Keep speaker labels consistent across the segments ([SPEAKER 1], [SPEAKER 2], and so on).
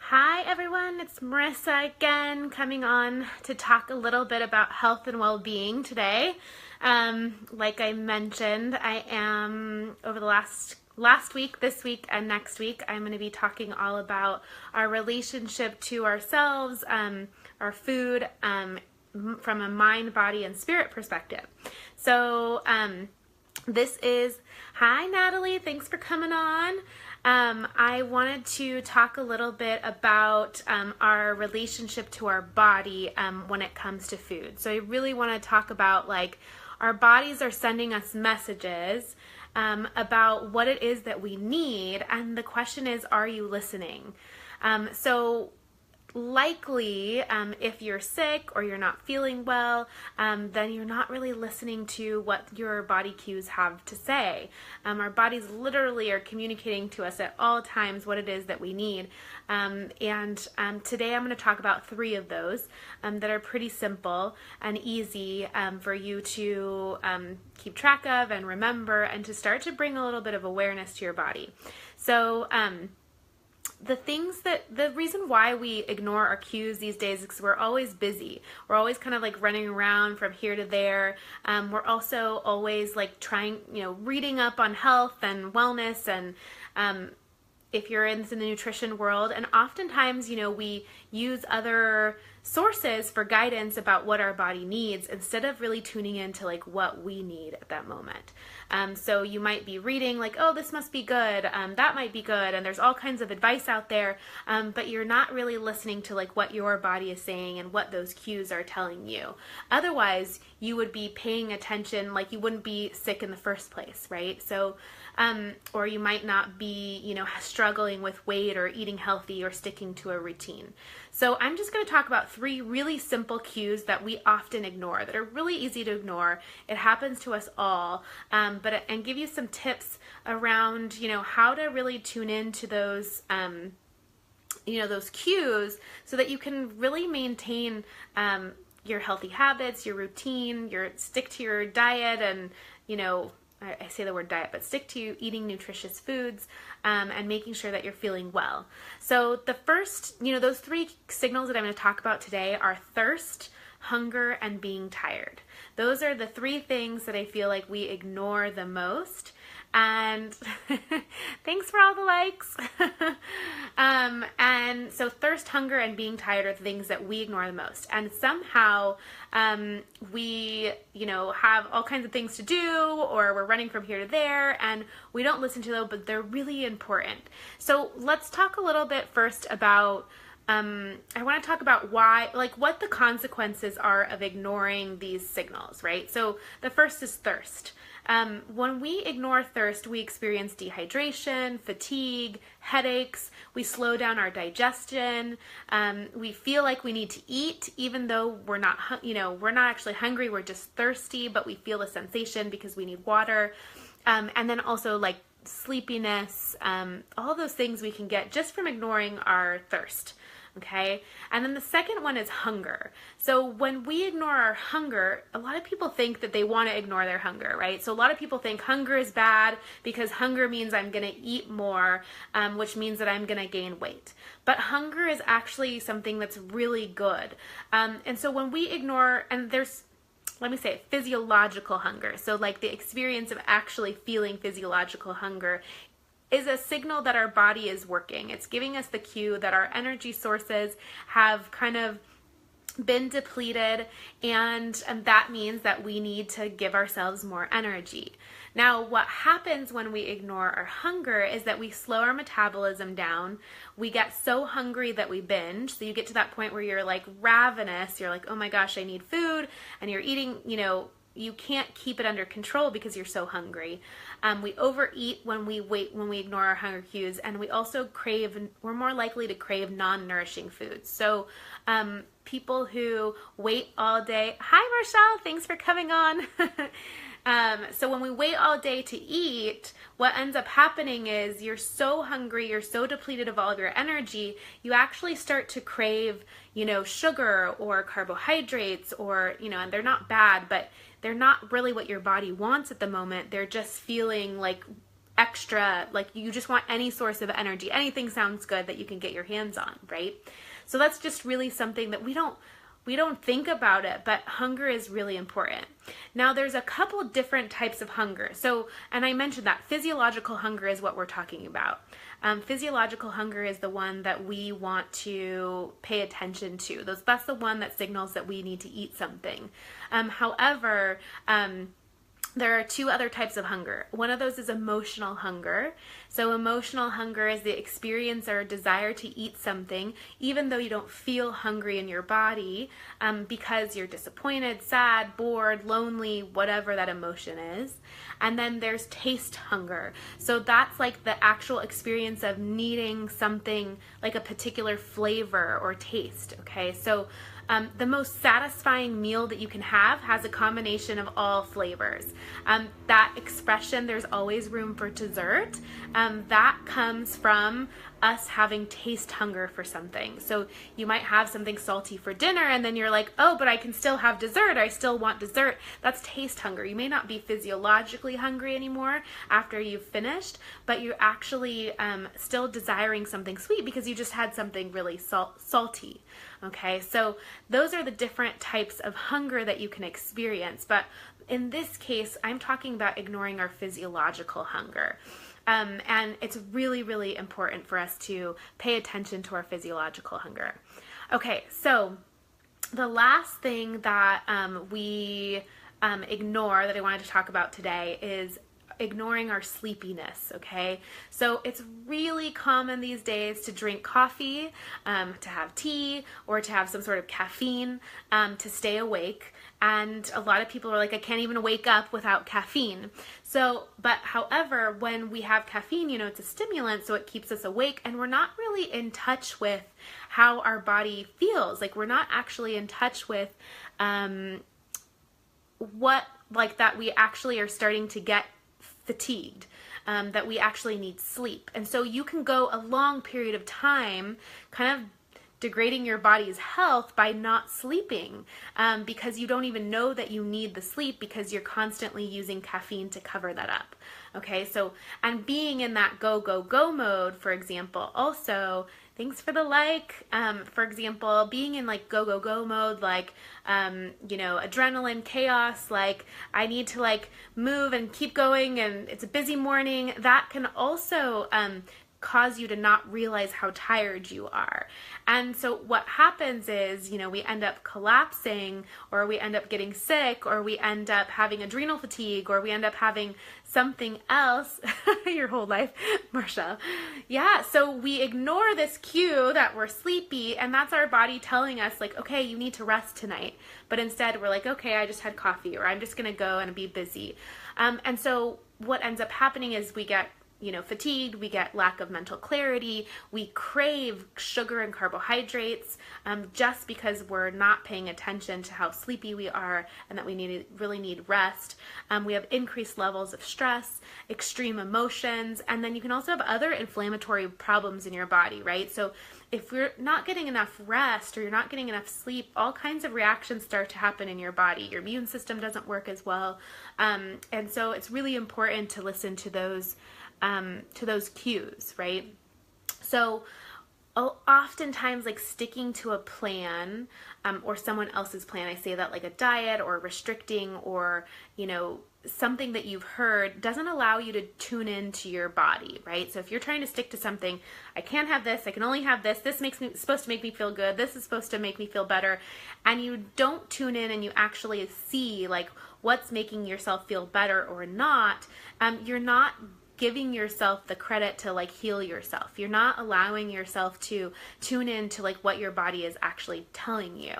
[SPEAKER 1] Hi everyone, it's Marissa again, coming on to talk a little bit about health and well-being today. Like I mentioned, I am over the last week, this week, and next week, I'm going to be talking all about our relationship to ourselves, our food, from a mind, body, and spirit perspective. So, hi Natalie, thanks for coming on. I wanted to talk a little bit about our relationship to our body when it comes to food. So I really want to talk about our bodies are sending us messages about what it is that we need, and the question is, are you listening? So likely, if you're sick or you're not feeling well, then you're not really listening to what your body cues have to say. Our bodies literally are communicating to us at all times what it is that we need. And today I'm going to talk about 3 of those that are pretty simple and easy for you to keep track of and remember, and to start to bring a little bit of awareness to your body. So, the reason why we ignore our cues these days is because we're always busy. We're always kind of running around from here to there. We're also always trying, reading up on health and wellness, and if you're in the nutrition world, and oftentimes, we use other sources for guidance about what our body needs instead of really tuning into what we need at that moment. So you might be reading oh, this must be good, that might be good, and there's all kinds of advice out there, but you're not really listening to what your body is saying and what those cues are telling you. Otherwise, you would be paying attention, you wouldn't be sick in the first place, right? So, or you might not be, struggling with weight or eating healthy or sticking to a routine. So I'm just going to talk about 3 really simple cues that we often ignore, that are really easy to ignore. It happens to us all, and give you some tips around, how to really tune into those, those cues, so that you can really maintain your healthy habits, your routine, stick to your diet, and, I say the word diet, but stick to eating nutritious foods, and making sure that you're feeling well. So the first, those 3 signals that I'm going to talk about today are thirst, hunger, and being tired. Those are the 3 things that I feel like we ignore the most. And thanks for all the likes. And so thirst, hunger, and being tired are the things that we ignore the most. And somehow we, have all kinds of things to do, or we're running from here to there, and we don't listen to them, but they're really important. So let's talk a little bit first about I want to talk about why, what the consequences are of ignoring these signals, right? So the first is thirst. When we ignore thirst, we experience dehydration, fatigue, headaches. We slow down our digestion. We feel like we need to eat, even though we're not actually hungry. We're just thirsty, but we feel the sensation because we need water. And then also sleepiness, all those things we can get just from ignoring our thirst. Okay. And then the second one is hunger. So when we ignore our hunger, a lot of people think that they want to ignore their hunger, right? So a lot of people think hunger is bad because hunger means I'm going to eat more, which means that I'm going to gain weight. But hunger is actually something that's really good. And so when we ignore, and there's, let me say, physiological hunger. So the experience of actually feeling physiological hunger is a signal that our body is working. It's giving us the cue that our energy sources have kind of been depleted, and that means that we need to give ourselves more energy. Now, what happens when we ignore our hunger is that we slow our metabolism down. We get so hungry that we binge. So you get to that point where you're ravenous. You're oh my gosh, I need food, and you're eating, you can't keep it under control because you're so hungry. We overeat when we ignore our hunger cues, and we also we're more likely to crave non-nourishing foods. So people who wait all day, hi Rochelle, thanks for coming on. So when we wait all day to eat, what ends up happening is you're so hungry, you're so depleted of all of your energy, you actually start to crave, sugar or carbohydrates, or, and they're not bad, but they're not really what your body wants at the moment. They're just feeling extra, like you just want any source of energy. Anything sounds good that you can get your hands on, right? So that's just really something that we don't think about it, but hunger is really important. Now there's a couple different types of hunger. So, and I mentioned that physiological hunger is what we're talking about. Physiological hunger is the one that we want to pay attention to. That's the one that signals that we need to eat something. However, there are two other types of hunger. One of those is emotional hunger. So emotional hunger is the experience or desire to eat something, even though you don't feel hungry in your body, because you're disappointed, sad, bored, lonely, whatever that emotion is. And then there's taste hunger. So that's like the actual experience of needing something like a particular flavor or taste, okay? So the most satisfying meal that you can have has a combination of all flavors. That expression, there's always room for dessert, that comes from us having taste hunger for something. So you might have something salty for dinner and then you're like, oh, but I can still have dessert. I still want dessert. That's taste hunger. You may not be physiologically hungry anymore after you've finished, but you're actually still desiring something sweet because you just had something really salty. Okay, so those are the different types of hunger that you can experience. But in this case, I'm talking about ignoring our physiological hunger. And it's really, really important for us to pay attention to our physiological hunger. Okay, so the last thing that we ignore that I wanted to talk about today is ignoring our sleepiness, okay? So it's really common these days to drink coffee, to have tea, or to have some sort of caffeine to stay awake. And a lot of people are like, I can't even wake up without caffeine. So, but however, when we have caffeine, you know, it's a stimulant, so it keeps us awake, and we're not really in touch with how our body feels. Like, we're not actually in touch with what, like, that we actually are starting to get fatigued, that we actually need sleep. And so you can go a long period of time kind of degrading your body's health by not sleeping, because you don't even know that you need the sleep because you're constantly using caffeine to cover that up. Okay, so, and being in that go, go, go mode, for example, also, thanks for the like, for example, being in like go, go, go mode, like, you know, adrenaline, chaos, like I need to like move and keep going and it's a busy morning, that can also cause you to not realize how tired you are. And so what happens is, you know, we end up collapsing, or we end up getting sick, or we end up having adrenal fatigue, or we end up having something else your whole life, Marsha. Yeah, so we ignore this cue that we're sleepy, and that's our body telling us like, okay, you need to rest tonight. But instead we're like, okay, I just had coffee, or I'm just gonna go and be busy. And so what ends up happening is we get, you know, fatigued, we get lack of mental clarity, we crave sugar and carbohydrates, just because we're not paying attention to how sleepy we are and that we really need rest. We have increased levels of stress, extreme emotions, and then you can also have other inflammatory problems in your body, right? So if you're not getting enough rest or you're not getting enough sleep, all kinds of reactions start to happen in your body. Your immune system doesn't work as well. And so it's really important to listen to those cues, right? So oftentimes, like sticking to a plan or someone else's plan, I say that like a diet or restricting or, you know, something that you've heard doesn't allow you to tune into your body, right? So if you're trying to stick to something, I can't have this, I can only have this, this supposed to make me feel good, this is supposed to make me feel better, and you don't tune in and you actually see like what's making yourself feel better or not, you're not giving yourself the credit to like heal yourself. You're not allowing yourself to tune in to like what your body is actually telling you.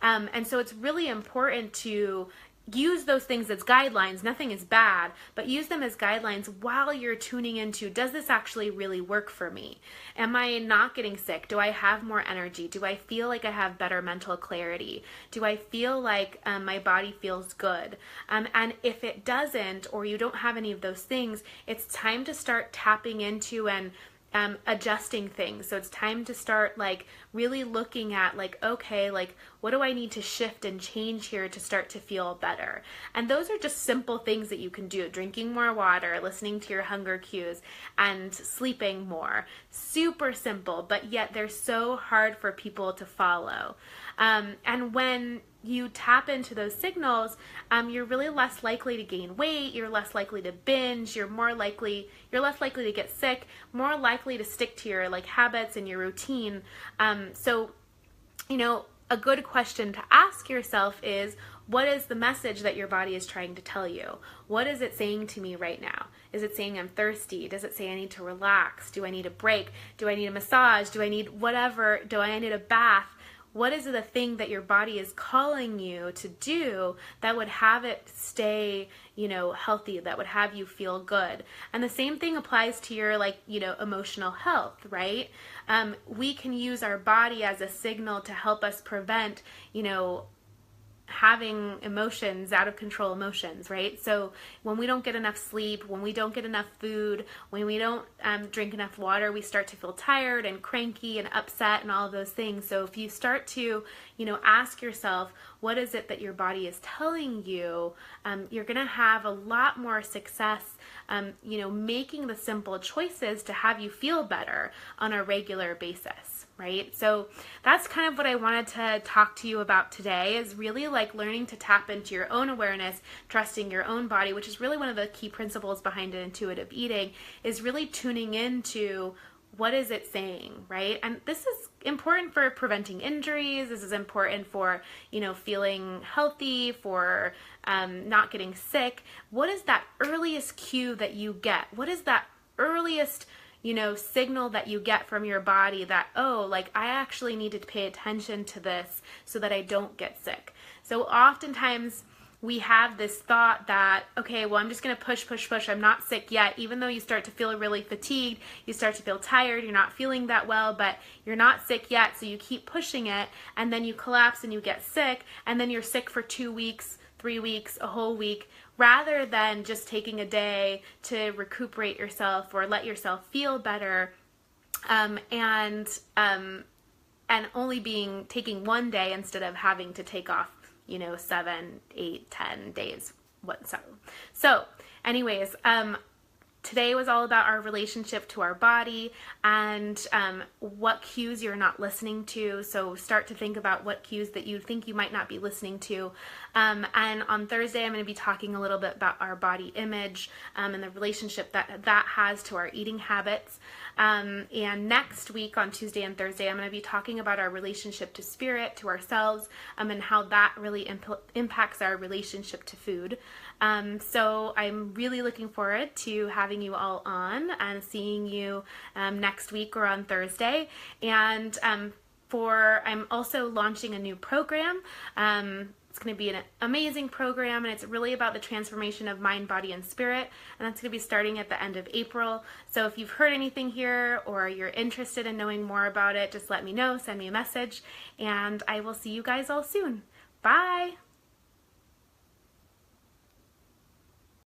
[SPEAKER 1] And so it's really important to use those things as guidelines. Nothing is bad, but use them as guidelines while you're tuning into, does this actually really work for me? Am I not getting sick? Do I have more energy? Do I feel like I have better mental clarity? Do I feel like my body feels good? And if it doesn't, or you don't have any of those things, it's time to start tapping into and adjusting things. So it's time to start like really looking at like, okay, like what do I need to shift and change here to start to feel better? And those are just simple things that you can do. Drinking more water, listening to your hunger cues, and sleeping more. Super simple, but yet they're so hard for people to follow. And when you tap into those signals, you're really less likely to gain weight, you're less likely to binge, you're less likely to get sick, more likely to stick to your like habits and your routine. So, you know, a good question to ask yourself is, what is the message that your body is trying to tell you? What is it saying to me right now? Is it saying I'm thirsty? Does it say I need to relax? Do I need a break? Do I need a massage? Do I need whatever? Do I need a bath? What is the thing that your body is calling you to do that would have it stay, you know, healthy, that would have you feel good? And the same thing applies to your, like, you know, emotional health, right? We can use our body as a signal to help us prevent, you know, having emotions, out of control emotions, right? So when we don't get enough sleep, when we don't get enough food, when we don't drink enough water, we start to feel tired and cranky and upset and all of those things. So if you start to, you know, ask yourself, what is it that your body is telling you, you're going to have a lot more success, you know, making the simple choices to have you feel better on a regular basis, right? So that's kind of what I wanted to talk to you about today, is really like learning to tap into your own awareness, trusting your own body, which is really one of the key principles behind intuitive eating, is really tuning into what is it saying, right? And this is important for preventing injuries. This is important for, you know, feeling healthy, for not getting sick. What is that earliest cue that you get? What is that earliest, you know, signal that you get from your body that, oh, like I actually need to pay attention to this so that I don't get sick? So oftentimes we have this thought that, okay, well, I'm just going to push. I'm not sick yet. Even though you start to feel really fatigued, you start to feel tired, you're not feeling that well, but you're not sick yet. So you keep pushing it, and then you collapse and you get sick, and then you're sick for 2 weeks, 3 weeks, a whole week, rather than just taking a day to recuperate yourself or let yourself feel better, and only taking 1 day instead of having to take off, you know, 7, 8, 10 days. So anyways, today was all about our relationship to our body and what cues you're not listening to. So start to think about what cues that you think you might not be listening to. And on Thursday, I'm going to be talking a little bit about our body image and the relationship that has to our eating habits. And next week on Tuesday and Thursday, I'm going to be talking about our relationship to spirit, to ourselves, and how that really impacts our relationship to food. So I'm really looking forward to having you all on and seeing you next week or on Thursday. And I'm also launching a new program. It's going to be an amazing program, and it's really about the transformation of mind, body, and spirit, and that's going to be starting at the end of April. So if you've heard anything here or you're interested in knowing more about it, just let me know, send me a message, and I will see you guys all soon. Bye!